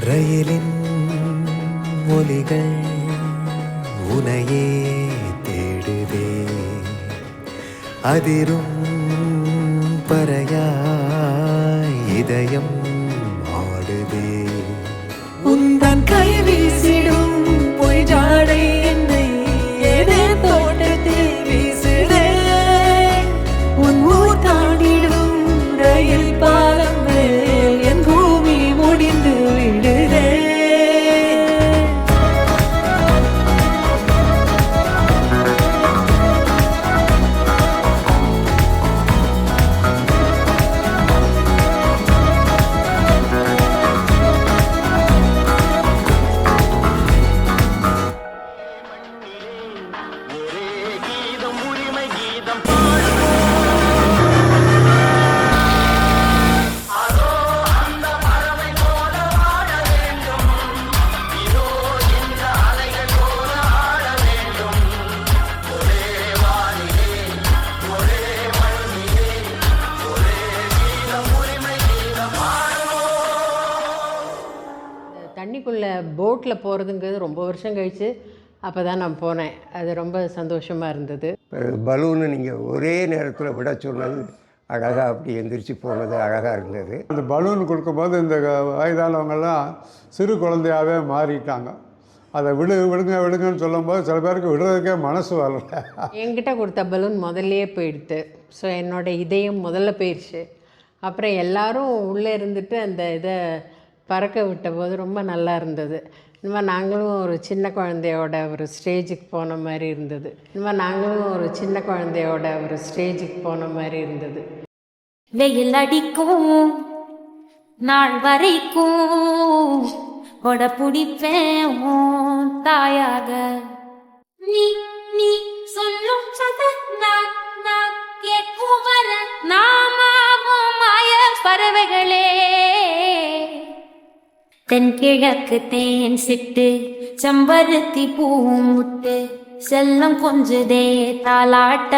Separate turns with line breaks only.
ரயிலின் ஒலிகள் உனையே தேடுதே, அதிரும் பறையாய் இதயம் ஆடுதே. உந்தன் கை வீசிடும் பொய் ஜாடை என்னை ஏதே தோட்டத்தில் வீசுதே. உன் ஊர் தாண்டிடும் ரயில் பாலம் மேல் என் பூமி முடிந்து விடுதே.
தண்ணிக்குள்ளே போட்டில் போகிறதுங்கிறது ரொம்ப வருஷம் கழித்து அப்போ தான் நான் போனேன். அது ரொம்ப சந்தோஷமாக இருந்தது.
பலூனை நீங்கள் ஒரே நேரத்தில் விட சொன்னது அழகாக அப்படி எந்திரிச்சு போனது அழகாக இருந்தது.
அந்த பலூன் கொடுக்கும்போது இந்த வயதானவங்கெல்லாம் சிறு குழந்தையாகவே மாறிட்டாங்க. அதை விடுங்கன்னு சொல்லும்போது சில பேருக்கு விடுறதுக்கே மனசு வரல.
என்கிட்ட கொடுத்த பலூன் முதல்லையே போயிடுது. ஸோ என்னோடய இதயம் முதல்ல போயிடுச்சு. அப்புறம் எல்லோரும் உள்ளே இருந்துட்டு அந்த இதை பறக்க விட்ட போது ரொம்ப நல்லா இருந்தது. இனிமேல் நாங்களும் ஒரு சின்ன குழந்தையோட ஒரு ஸ்டேஜுக்கு போன மாதிரி இருந்தது.
வெயில் அடிக்கும் நாள் வரைக்கும் கொட பிடிப்பேன் தாயாக. நீ நீ சொல்லும் நான் கேட்கும் வர நாமாவும் மாய பறவைகளே. தென்கிழக்கு தேன் சிட்டு செம்பருத்தி பூமுட்டு செல்லம் கொஞ்சதே தாலாட்ட.